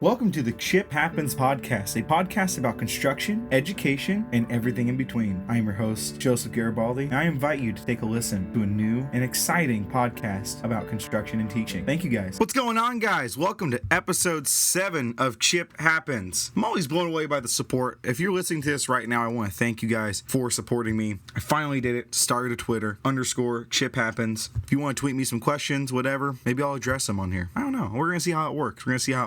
Welcome to the Ship Happens podcast, a podcast about construction, education, and everything in between. I am your host, Joseph Garibaldi, and I invite you to take a listen to a new and exciting podcast about construction and teaching. Thank you, guys. What's going on, guys? Welcome to episode 7 of Chip Happens. I'm always blown away by the support. If you're listening to this right now, I want to thank you guys for supporting me. I finally did it. Started a Twitter, _Chip Happens. If you want to tweet me some questions, whatever, maybe I'll address them on here. I don't know. We're going to see how it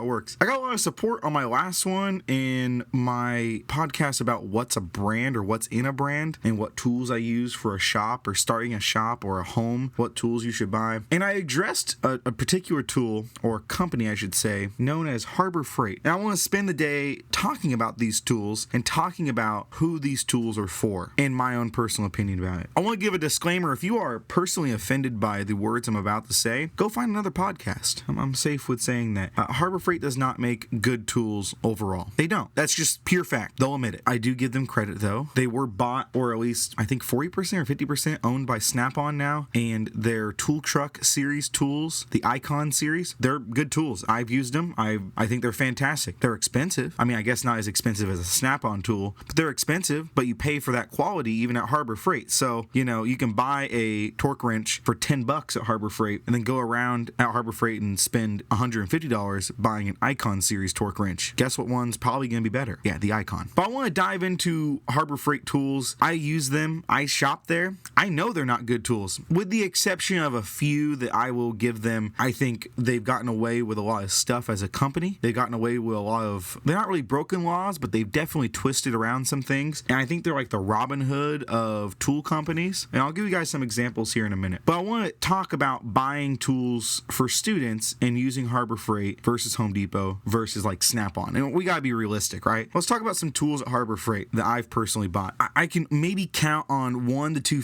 works. I got a lot of support on my last one in my podcast about what's a brand or what's in a brand and what tools I use for a shop or starting a shop or a home, what tools you should buy. And I addressed a particular tool, or company I should say, known as Harbor Freight. And I want to spend the day talking about these tools and talking about who these tools are for and my own personal opinion about it. I want to give a disclaimer. If you are personally offended by the words I'm about to say, go find another podcast. I'm safe with saying that. Harbor Freight does not make good tools overall. They don't. That's just pure fact. They'll admit it. I do give them credit though. They were bought, or at least I think 40% or 50% owned by Snap-on now, and their tool truck series tools, the Icon series, they're good tools. I've used them. I think they're fantastic. They're expensive. I mean, I guess not as expensive as a Snap-on tool, but they're expensive, but you pay for that quality even at Harbor Freight. So, you can buy a torque wrench for $10 at Harbor Freight and then go around at Harbor Freight and spend $150 buying an Icon series torque wrench. Guess what one's probably going to be better? Yeah, the Icon. But I want to dive into Harbor Freight tools. I use them. I shop there. I know they're not good tools, with the exception of a few that I will give them. I think they've gotten away with a lot of stuff as a company. They've gotten away with a lot of, they're not really broken laws, but they've definitely twisted around some things. And I think they're like the Robin Hood of tool companies. And I'll give you guys some examples here in a minute. But I want to talk about buying tools for students and using Harbor Freight versus Home Depot versus like Snap-on. And we got to be realistic, right? Let's talk about some tools at Harbor Freight that I've personally bought. I can maybe count on 1 to 2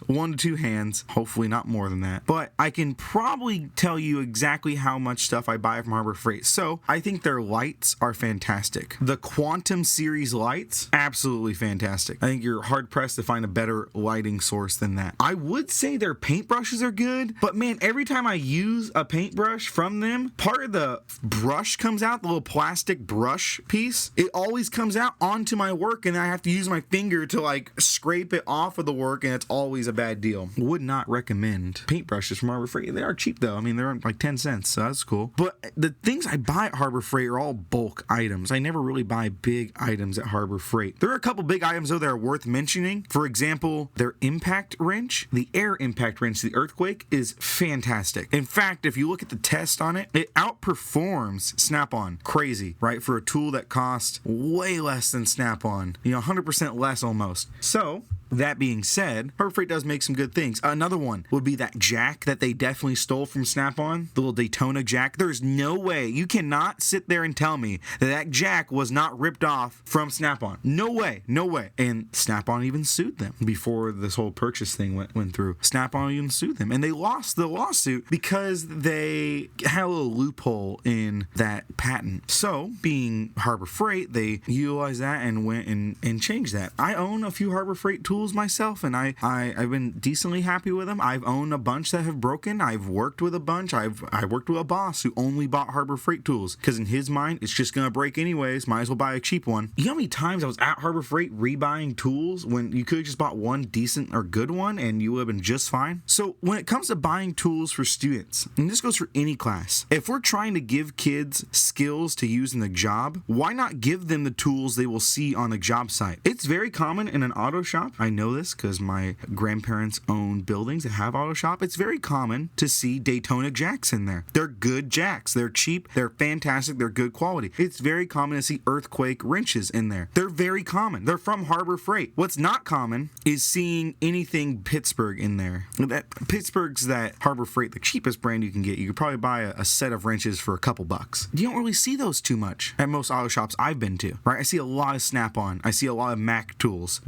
1 to 2 hands, hopefully not more than that. But I can probably tell you exactly how much stuff I buy from Harbor Freight. So I think their lights are fantastic. The Quantum series lights, absolutely fantastic. I think you're hard pressed to find a better lighting source than that. I would say their paintbrushes are good, but man, every time I use a paintbrush from them, part of the brush comes out, the little plastic brush piece, it always comes out onto my work, and I have to use my finger to like scrape it off of the work, and it's always a bad deal. Would not recommend paintbrushes from Harbor Freight. They are cheap though. I mean, they're like 10 cents, so that's cool. But the things I buy at Harbor Freight are all bulk items. I never really buy big items at Harbor Freight. There are a couple big items though that are worth mentioning. For example, their impact wrench, the air impact wrench, the earthquake, is fantastic. In fact, if you look at the test on it, it outperforms Snap-on. Crazy, right? For a tool that costs way less than Snap-on, 100% less almost. So that being said, Harbor Freight does make some good things. Another one would be that jack that they definitely stole from Snap-on, the little Daytona jack. There's no way, you cannot sit there and tell me that jack was not ripped off from Snap-on. No way. And Snap-on even sued them before this whole purchase thing went through. Snap-on even sued them, and they lost the lawsuit because they had a little loophole in that patent. So, being Harbor Freight, they utilized that and went and changed that. I own a few Harbor Freight tools myself, and I've been decently happy with them. I've owned a bunch that have broken. I've worked with a bunch. I worked with a boss who only bought Harbor Freight tools because in his mind it's just gonna break anyways, might as well buy a cheap one. You know how many times I was at Harbor Freight rebuying tools when you could have just bought one decent or good one and you would have been just fine? So when it comes to buying tools for students, and this goes for any class, if we're trying to give kids skills to use in the job, why not give them the tools they will see on a job site? It's very common in an auto shop. I know this because my grandparents own buildings that have auto shop. It's very common to see Daytona jacks in there. They're good jacks. They're cheap. They're fantastic. They're good quality. It's very common to see earthquake wrenches in there. They're very common. They're from Harbor Freight. What's not common is seeing anything Pittsburgh in there. Pittsburgh's that Harbor Freight, the cheapest brand you can get. You could probably buy a set of wrenches for a couple bucks. You don't really see those too much at most auto shops I've been to, right? I see a lot of Snap-on. I see a lot of Mac tools,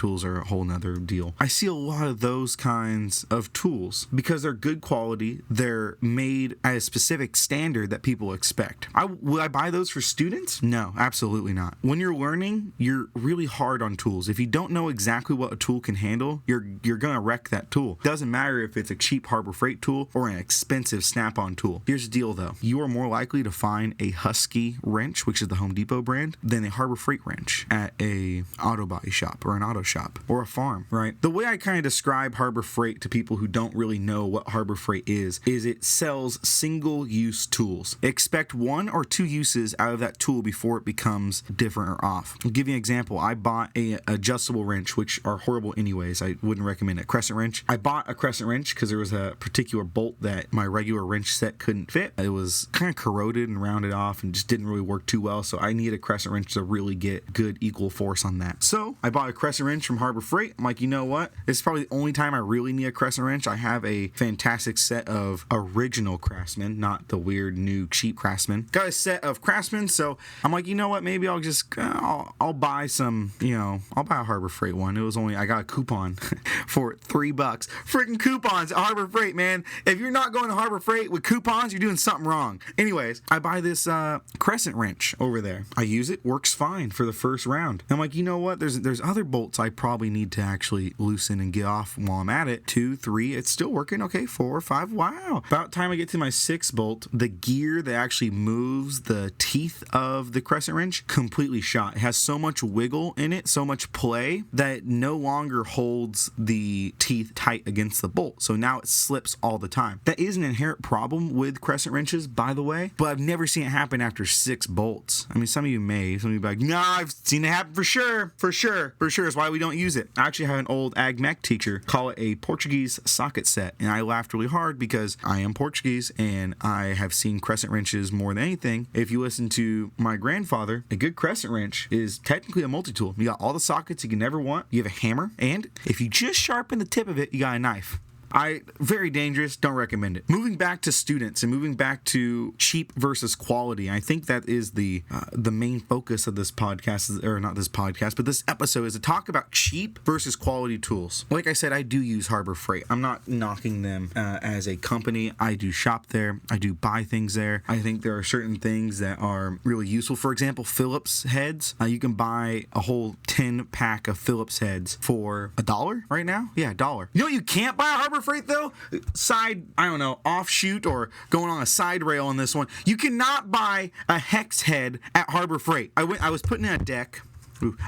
tools are a whole nother deal. I see a lot of those kinds of tools because they're good quality. They're made at a specific standard that people expect. Would I buy those for students? No, absolutely not. When you're learning, you're really hard on tools. If you don't know exactly what a tool can handle, you're gonna wreck that tool. Doesn't matter if it's a cheap Harbor Freight tool or an expensive Snap-on tool. Here's the deal though. You are more likely to find a Husky wrench, which is the Home Depot brand, than a Harbor Freight wrench at a auto body shop or an auto shop or a farm, right? The way I kind of describe Harbor Freight to people who don't really know what Harbor Freight is it sells single-use tools. Expect 1 or 2 uses out of that tool before it becomes different or off. I'll give you an example. I bought a adjustable wrench, which are horrible anyways. I wouldn't recommend a crescent wrench. I bought a crescent wrench because there was a particular bolt that my regular wrench set couldn't fit. It was kind of corroded and rounded off and just didn't really work too well, so I needed a crescent wrench to really get good equal force on that. So I bought a crescent wrench from Harbor Freight. I'm like, you know what? This is probably the only time I really need a crescent wrench. I have a fantastic set of original Craftsman, not the weird new cheap Craftsman. Got a set of Craftsman, so I'm like, you know what? Maybe I'll just I'll buy some, I'll buy a Harbor Freight one. It was only, I got a coupon for $3. Freaking coupons at Harbor Freight, man. If you're not going to Harbor Freight with coupons, you're doing something wrong. Anyways, I buy this crescent wrench over there. I use it, works fine for the first round. I'm like, you know what? There's other bolts I probably need to actually loosen and get off while I'm at it. 2, 3, it's still working. Okay, 4, 5, wow. About time I get to my 6th bolt, the gear that actually moves the teeth of the crescent wrench completely shot. It has so much wiggle in it, so much play, that it no longer holds the teeth tight against the bolt. So now it slips all the time. That is an inherent problem with crescent wrenches, by the way, but I've never seen it happen after 6 bolts. I mean, some of you may. Some of you be like, nah, I've seen it happen for sure. It's why we don't use it. I actually have an old ag mech teacher call it a Portuguese socket set, and I laughed really hard because I am Portuguese and I have seen crescent wrenches more than anything. If you listen to my grandfather, a good crescent wrench is technically a multi-tool. You got all the sockets you can never want. You have a hammer, and if you just sharpen the tip of it, you got a knife. Very dangerous, don't recommend it. Moving back to students and moving back to cheap versus quality, I think that is the main focus of this podcast, or not this podcast, but this episode, is to talk about cheap versus quality tools. Like I said, I do use Harbor Freight. I'm not knocking them as a company. I do shop there. I do buy things there. I think there are certain things that are really useful. For example, Phillips heads. You can buy a whole 10-pack of Phillips heads for $1 right now. Yeah, $1. You know what you can't buy at Harbor Freight though? Offshoot or going on a side rail on this one. You cannot buy a hex head at Harbor Freight. I was putting in a deck.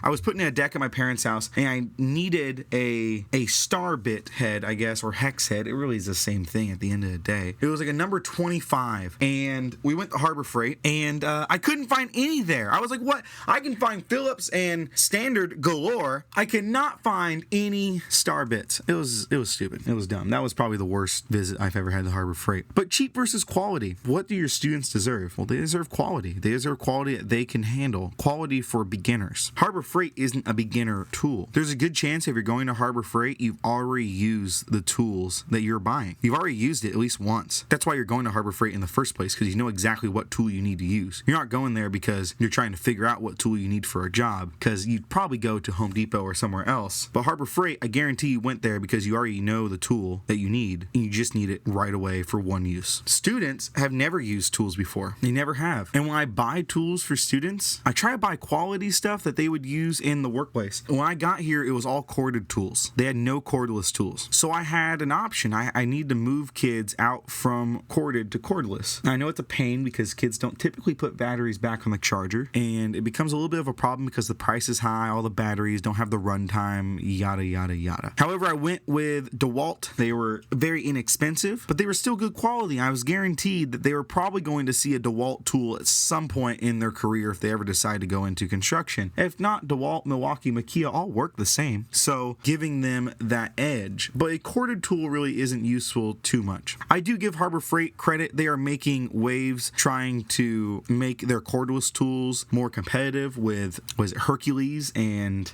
I was putting in a deck at my parents' house, and I needed a star bit head, I guess, or hex head. It really is the same thing at the end of the day. It was like a number 25, and we went to Harbor Freight, and I couldn't find any there. I was like, what? I can find Phillips and standard galore. I cannot find any star bits. It was stupid. It was dumb. That was probably the worst visit I've ever had to Harbor Freight. But cheap versus quality. What do your students deserve? Well, they deserve quality. They deserve quality that they can handle. Quality for beginners. Harbor Freight isn't a beginner tool. There's a good chance if you're going to Harbor Freight, you've already used the tools that you're buying. You've already used it at least once. That's why you're going to Harbor Freight in the first place, because you know exactly what tool you need to use. You're not going there because you're trying to figure out what tool you need for a job, because you'd probably go to Home Depot or somewhere else. But Harbor Freight, I guarantee you went there because you already know the tool that you need, and you just need it right away for one use. Students have never used tools before. They never have. And when I buy tools for students, I try to buy quality stuff that they would use in the workplace. When I got here, it was all corded tools. They had no cordless tools. So I had an option. I need to move kids out from corded to cordless. I know it's a pain because kids don't typically put batteries back on the charger, and it becomes a little bit of a problem because the price is high, all the batteries don't have the runtime, yada, yada, yada. However, I went with DeWalt. They were very inexpensive, but they were still good quality. I was guaranteed that they were probably going to see a DeWalt tool at some point in their career if they ever decide to go into construction. If not, DeWalt, Milwaukee, Makita all work the same, so giving them that edge. But a corded tool really isn't useful too much. I do give Harbor Freight credit. They are making waves trying to make their cordless tools more competitive with, was it Hercules and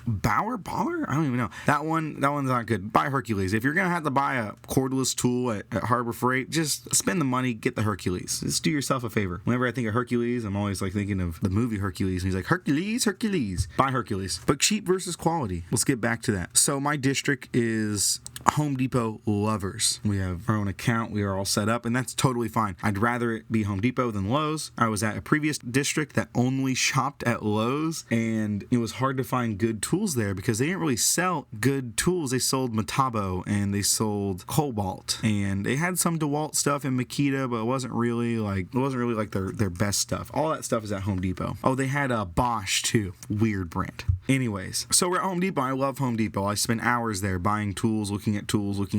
Baller? I don't even know. That one's not good. Buy Hercules. If you're gonna have to buy a cordless tool at Harbor Freight, just spend the money, get the Hercules. Just do yourself a favor. Whenever I think of Hercules, I'm always like thinking of the movie Hercules, and he's like, Hercules, Hercules. Buy Hercules. But cheap versus quality. Let's get back to that. So my district is Home Depot lovers. We have our own account. We are all set up, and that's totally fine. I'd rather it be Home Depot than Lowe's. I was at a previous district that only shopped at Lowe's, and it was hard to find good tools there because they didn't really sell good tools. They sold Metabo and they sold Cobalt, and they had some DeWalt stuff in Makita, but it wasn't really like their best stuff. All that stuff is at Home Depot. Oh, they had a Bosch too. Weird brand. Anyways, so we're at Home Depot. I love Home Depot. I spend hours there buying tools, looking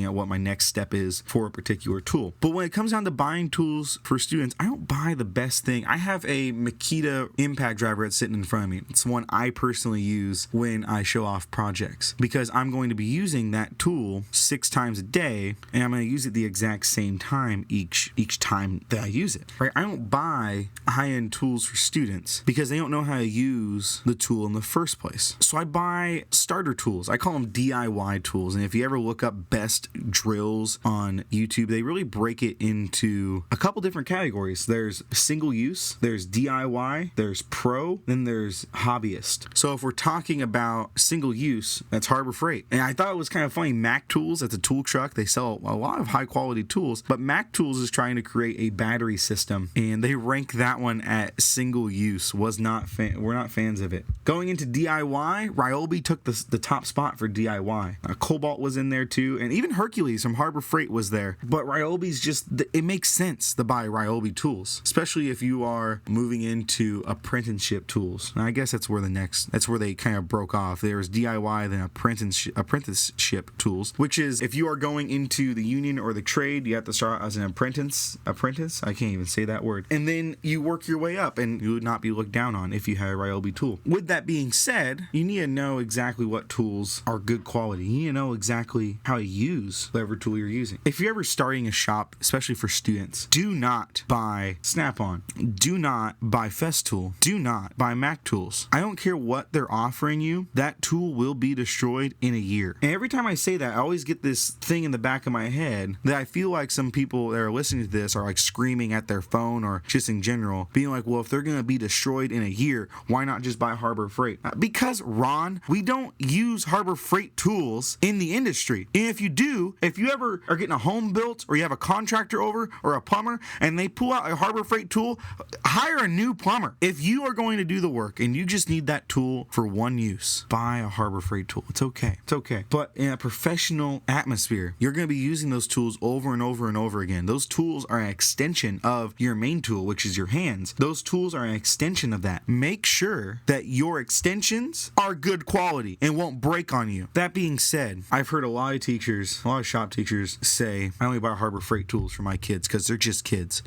at what my next step is for a particular tool. But when it comes down to buying tools for students, I don't buy the best thing. I have a Makita impact driver that's sitting in front of me. It's one I personally use when I show off projects because I'm going to be using that tool 6 times a day, and I'm going to use it the exact same time each time that I use it. Right? I don't buy high-end tools for students because they don't know how to use the tool in the first place. So I buy starter tools. I call them DIY tools, and if you ever look up best drills on YouTube, they really break it into a couple different categories. There's single use, there's DIY, there's pro, then there's hobbyist. So if we're talking about single use, that's Harbor Freight. And I thought it was kind of funny, Mac Tools, that's a tool truck. They sell a lot of high quality tools, but Mac Tools is trying to create a battery system, and they rank that one at single use. We're not fans of it. Going into DIY, Ryobi took the top spot for DIY. Cobalt was in there too, and even Hercules from Harbor Freight was there. But Ryobi's just, it makes sense to buy Ryobi tools, especially if you are moving into apprenticeship tools. And I guess that's where they kind of broke off. There was DIY, then apprenticeship tools, which is if you are going into the union or the trade, you have to start as an apprentice. I can't even say that word. And then you work your way up, and you would not be looked down on if you had a Ryobi tool. With that being said, you need to know exactly what tools are good quality. You need to know exactly how to use whatever tool you're using. If you're ever starting a shop, especially for students, do not buy Snap-on. Do not buy Festool. Do not buy Mac Tools. I don't care what they're offering you, that tool will be destroyed in a year. And every time I say that, I always get this thing in the back of my head that I feel like some people that are listening to this are like screaming at their phone or just in general, being like, well, if they're going to be destroyed in a year, why not just buy Harbor Freight? Because, Ron, we don't use Harbor Freight tools in the industry. And if you do, if you ever are getting a home built or you have a contractor over or a plumber and they pull out a Harbor Freight tool, hire a new plumber. If you are going to do the work and you just need that tool for one use, buy a Harbor Freight tool. It's okay. It's okay. But in a professional atmosphere, you're going to be using those tools over and over and over again. Those tools are an extension of your main tool, which is your hands. Those tools are an extension of that. Make sure that your extensions are good quality and won't break on you. That being said, I've heard a lot of shop teachers say, I only buy Harbor Freight tools for my kids because they're just kids.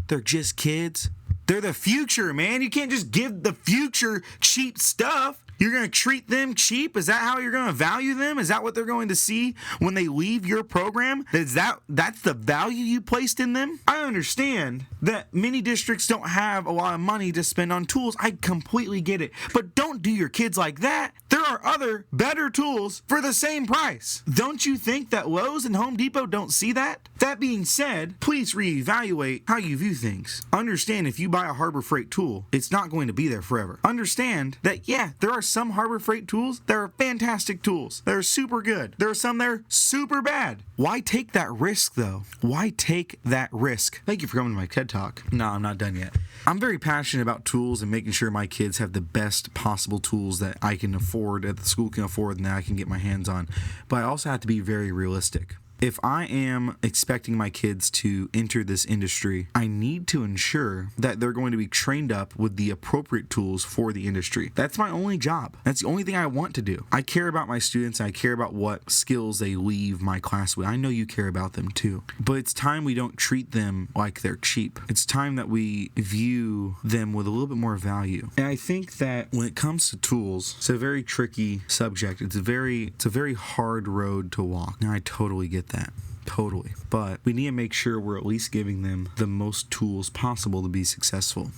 They're just kids. They're the future, man. You can't just give the future cheap stuff. You're going to treat them cheap? Is that how you're going to value them? Is that what they're going to see when they leave your program? That's the value you placed in them? I understand that many districts don't have a lot of money to spend on tools. I completely get it. But don't do your kids like that. There are other better tools for the same price. Don't you think that Lowe's and Home Depot don't see that? That being said, please reevaluate how you view things. Understand if you buy a Harbor Freight tool, it's not going to be there forever. Understand that, yeah, there are some Harbor Freight tools that are fantastic tools. They're super good. There are some that are super bad. Why take that risk, though? Why take that risk? Thank you for coming to my TED Talk. No, I'm not done yet. I'm very passionate about tools and making sure my kids have the best possible tools that I can afford, that the school can afford, and that I can get my hands on. But I also have to be very realistic. If I am expecting my kids to enter this industry, I need to ensure that they're going to be trained up with the appropriate tools for the industry. That's my only job. That's the only thing I want to do. I care about my students. I care about what skills they leave my class with. I know you care about them too. But it's time we don't treat them like they're cheap. It's time that we view them with a little bit more value. And I think that when it comes to tools, it's a very tricky subject. It's a very hard road to walk. And I totally get that. Totally. But we need to make sure we're at least giving them the most tools possible to be successful.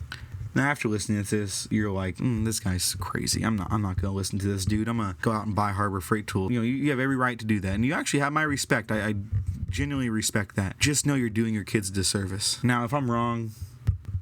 Now, after listening to this, you're like, this guy's crazy. I'm not going to listen to this dude. I'm going to go out and buy Harbor Freight tool. You have every right to do that. And you actually have my respect. I genuinely respect that. Just know you're doing your kids a disservice. Now, if I'm wrong,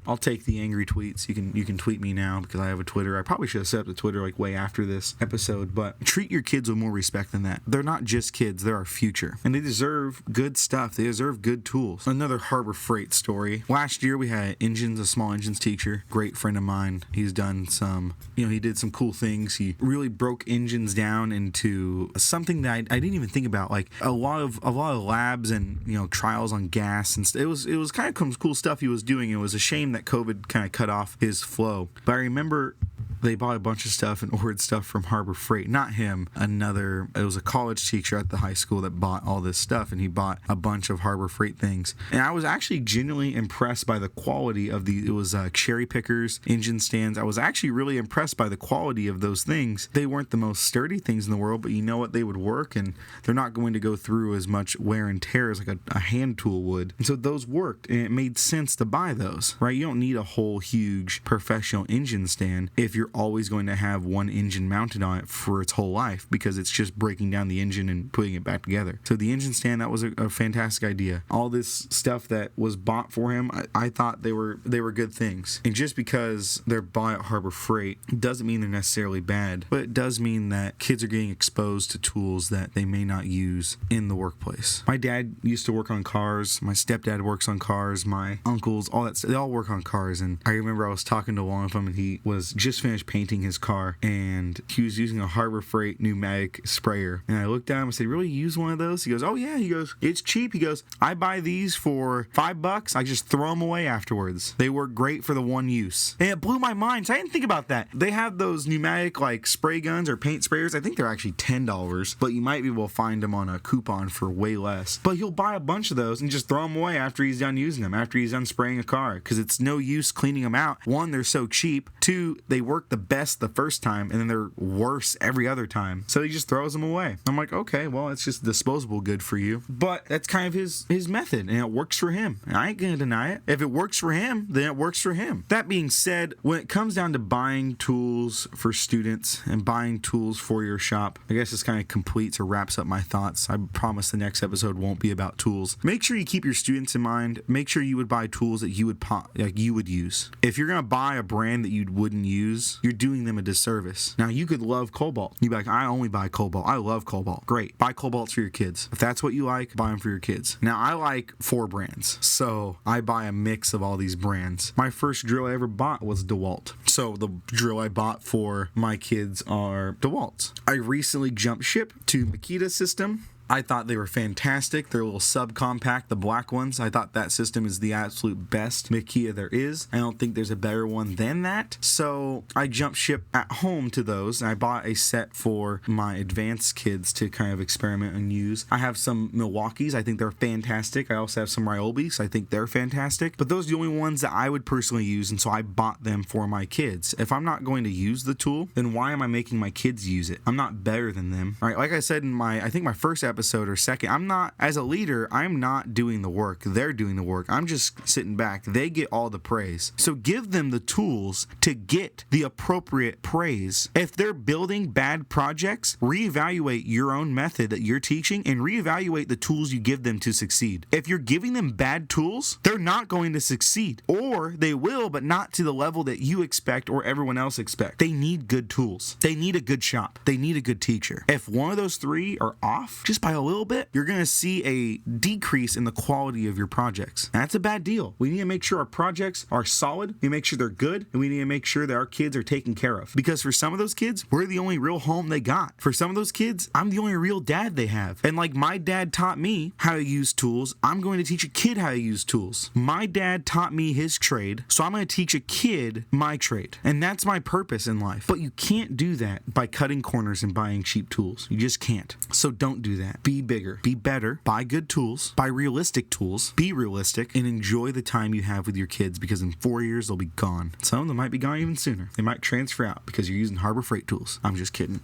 I'll take the angry tweets. You can tweet me now because I have a Twitter. I probably should have set up the Twitter like way after this episode, but treat your kids with more respect than that. They're not just kids, they're our future, and they deserve good stuff. They deserve good tools. Another Harbor Freight story. Last year we had a small engines teacher, great friend of mine. He's done some, he did some cool things. He really broke engines down into something that I didn't even think about, like a lot of labs and trials on gas, and it was kind of some cool stuff he was doing. It was a shame that COVID kind of cut off his flow, but I remember they bought a bunch of stuff and ordered stuff from Harbor Freight. It was a college teacher at the high school that bought all this stuff, and he bought a bunch of Harbor Freight things. And I was actually genuinely impressed by the quality of it was cherry pickers, engine stands. I was actually really impressed by the quality of those things. They weren't the most sturdy things in the world, but you know what? They would work, and they're not going to go through as much wear and tear as like a hand tool would. And so those worked, and it made sense to buy those, right? You don't need a whole huge professional engine stand if you're always going to have one engine mounted on it for its whole life, because it's just breaking down the engine and putting it back together. So the engine stand, that was a fantastic idea. All this stuff that was bought for him, I thought they were good things. And just because they're bought at Harbor Freight doesn't mean they're necessarily bad, but it does mean that kids are getting exposed to tools that they may not use in the workplace. My dad used to work on cars. My stepdad works on cars. My uncles, all that stuff, they all work on cars. And I remember I was talking to one of them, and he was just finished painting his car, and he was using a Harbor Freight pneumatic sprayer. And I looked at him and said, "Really use one of those?" He goes, "Oh yeah." He goes, "It's cheap." He goes, "I buy these for $5. I just throw them away afterwards. They work great for the one use." And it blew my mind. So I didn't think about that. They have those pneumatic like spray guns or paint sprayers. I think they're actually $10, but you might be able to find them on a coupon for way less. But he'll buy a bunch of those and just throw them away after he's done using them, after he's done spraying a car, because it's no use cleaning them out. One, they're so cheap. Two, they work the best the first time, and then they're worse every other time. So he just throws them away. I'm like, okay, well, it's just disposable good for you. But that's kind of his method, and it works for him. And I ain't gonna deny it. If it works for him, then it works for him. That being said, when it comes down to buying tools for students and buying tools for your shop, I guess this kind of completes or wraps up my thoughts. I promise the next episode won't be about tools. Make sure you keep your students in mind. Make sure you would buy tools that you would use. If you're gonna buy a brand that you wouldn't use, you're doing them a disservice. Now, you could love Cobalt. You'd be like, "I only buy Cobalt. I love Cobalt." Great. Buy Cobalts for your kids. If that's what you like, buy them for your kids. Now, I like 4 brands, so I buy a mix of all these brands. My first drill I ever bought was DeWalt. So the drill I bought for my kids are DeWalt's. I recently jumped ship to Makita system. I thought they were fantastic. They're a little subcompact, the black ones. I thought that system is the absolute best Makita there is. I don't think there's a better one than that. So I jumped ship at home to those, and I bought a set for my advanced kids to kind of experiment and use. I have some Milwaukees. I think they're fantastic. I also have some Ryobis. I think they're fantastic. But those are the only ones that I would personally use, and so I bought them for my kids. If I'm not going to use the tool, then why am I making my kids use it? I'm not better than them. All right, like I said in I think my first episode or second, as a leader, I'm not doing the work. They're doing the work. I'm just sitting back. They get all the praise. So give them the tools to get the appropriate praise. If they're building bad projects, reevaluate your own method that you're teaching and reevaluate the tools you give them to succeed. If you're giving them bad tools, they're not going to succeed, or they will, but not to the level that you expect or everyone else expects. They need good tools. They need a good shop. They need a good teacher. If one of those 3 are off, just by a little bit, you're going to see a decrease in the quality of your projects. And that's a bad deal. We need to make sure our projects are solid, we make sure they're good, and we need to make sure that our kids are taken care of. Because for some of those kids, we're the only real home they got. For some of those kids, I'm the only real dad they have. And like my dad taught me how to use tools, I'm going to teach a kid how to use tools. My dad taught me his trade, so I'm going to teach a kid my trade. And that's my purpose in life. But you can't do that by cutting corners and buying cheap tools. You just can't. So don't do that. Be bigger, be better, buy good tools, buy realistic tools, be realistic, and enjoy the time you have with your kids, because in 4 years they'll be gone. Some of them might be gone even sooner. They might transfer out because you're using Harbor Freight tools. I'm just kidding.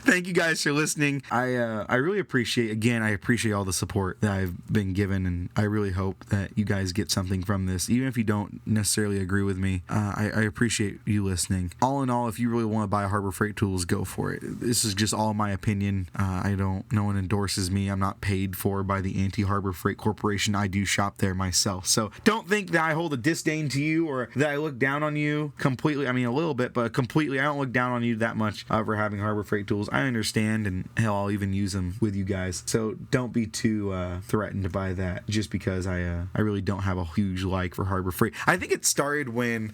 Thank you guys for listening. I really appreciate all the support that I've been given, and I really hope that you guys get something from this. Even if you don't necessarily agree with me, I appreciate you listening. All in all, if you really want to buy Harbor Freight tools, go for it. This is just all my opinion. I don't know one endorses me. I'm not paid for by the Anti-Harbor Freight Corporation. I do shop there myself. So don't think that I hold a disdain to you or that I look down on you completely. I mean, a little bit, but completely. I don't look down on you that much for having Harbor Freight tools. I understand, and hell, I'll even use them with you guys. So don't be too threatened by that just because I really don't have a huge like for Harbor Freight. I think it started when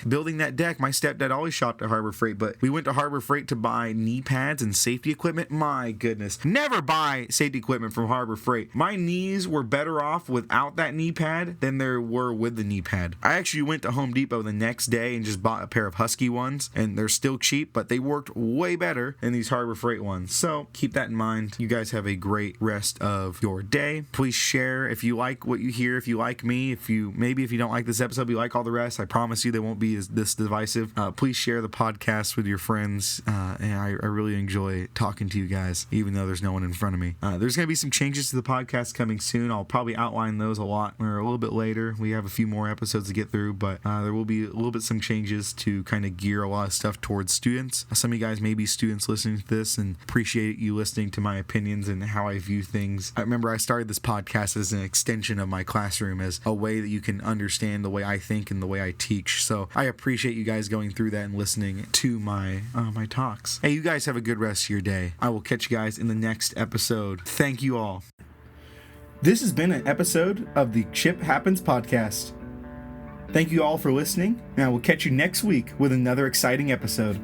building that deck, my stepdad always shopped at Harbor Freight, but we went to Harbor Freight to buy knee pads and safety equipment. My goodness. Never buy safety equipment from Harbor Freight. My knees were better off without that knee pad than they were with the knee pad. I actually went to Home Depot the next day and just bought a pair of Husky ones, and they're still cheap, but they worked way better than these Harbor Freight ones. So keep that in mind. You guys have a great rest of your day. Please share if you like what you hear, if you like me, if you don't like this episode, you like all the rest. I promise you they won't be this divisive. Please share the podcast with your friends, and I really enjoy talking to you guys, even though there's no one in front of me. There's going to be some changes to the podcast coming soon. I'll probably outline those a little bit later. We have a few more episodes to get through, but there will be a little bit some changes to kind of gear a lot of stuff towards students. Some of you guys may be students listening to this and appreciate you listening to my opinions and how I view things. I remember I started this podcast as an extension of my classroom, as a way that you can understand the way I think and the way I teach. So I appreciate you guys going through that and listening to my talks. Hey, you guys have a good rest of your day. I will catch you guys in the next episode. Thank you all. This has been an episode of the Chip Happens podcast. Thank you all for listening, and I will catch you next week with another exciting episode.